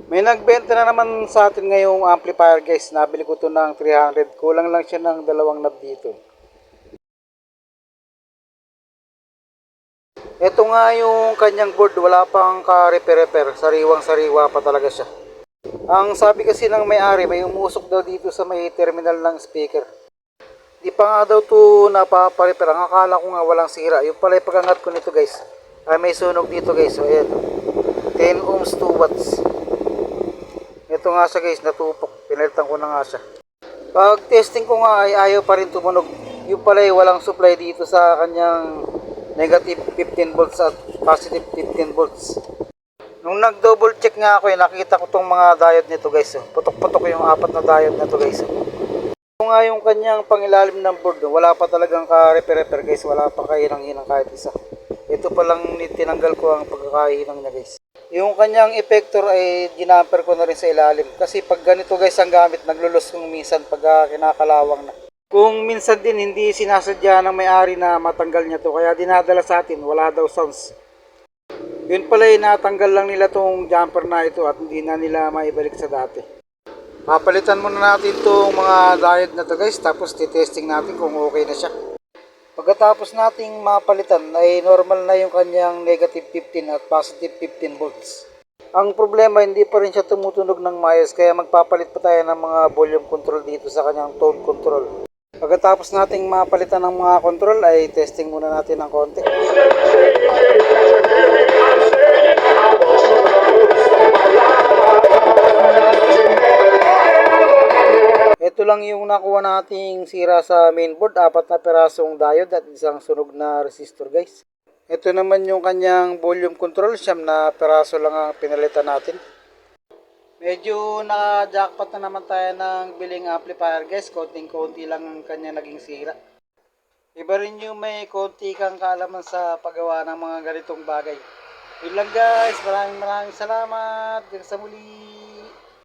May nagbenta na naman sa atin ngayong amplifier guys. Nabili ko to ng 300. Kulang lang siya ng dalawang knob dito. Ito nga yung kanyang board. Wala pang ka-repair. Sariwang sariwa pa talaga siya. Ang sabi kasi ng may-ari, may umusok daw dito sa may terminal ng speaker. Di pa nga daw to napaparepair. Ang akala ko nga walang sira. Yung pala yung pag-angat ko nito guys. Ay may sunog dito guys. So ayan. 10 ohms 2 watts. Ito nga siya guys, natupok. Pinalitan ko na nga siya. Pag testing ko nga ay ayaw pa rin tumunog. Yung pala ay walang supply dito sa kanyang negative 15 volts at positive 15 volts. Nung nag double check nga ako nakita ko tong mga diode nito guys. Putok-putok yung apat na diode na to guys. Ito nga yung kanyang pangilalim ng board. Wala pa talagang ka-repair guys. Wala pa kahinang-hinang kahit isa. Ito pa lang tinanggal ko ang pagkakahinang niya guys. Yung kanyang effector ay ginamper ko na rin sa ilalim. Kasi pag ganito guys ang gamit, naglulus kung minsan pag kinakalawang na. Kung minsan din hindi sinasadya ng may-ari na matanggal niya to. Kaya dinadala sa atin, wala daw sounds. Yun pala natanggal lang nila tong jumper na ito at hindi na nila maibalik sa dati. Papalitan muna natin itong mga diode na to guys. Tapos titesting natin kung okay na siya. Pagkatapos nating mapalitan ay normal na yung kanyang negative 15 at positive 15 volts. Ang problema hindi pa rin siya tumutunog ng maayos kaya magpapalit pa tayo ng mga volume control dito sa kanyang tone control. Pagkatapos nating mapalitan ng mga control ay testing muna natin ng konti. Ito lang yung nakuha nating sira sa mainboard, 4 na perasong diode at isang sunog na resistor guys. Ito naman yung kanyang volume control, 9 na peraso lang ang pinalitan natin. Medyo naka-jackpot na naman tayo ng biling amplifier guys, konting-konti lang ang kanya naging sira. Iba rin yung may konti kang kaalaman sa paggawa ng mga ganitong bagay. Yun lang guys, maraming salamat. Hanggang sa muli.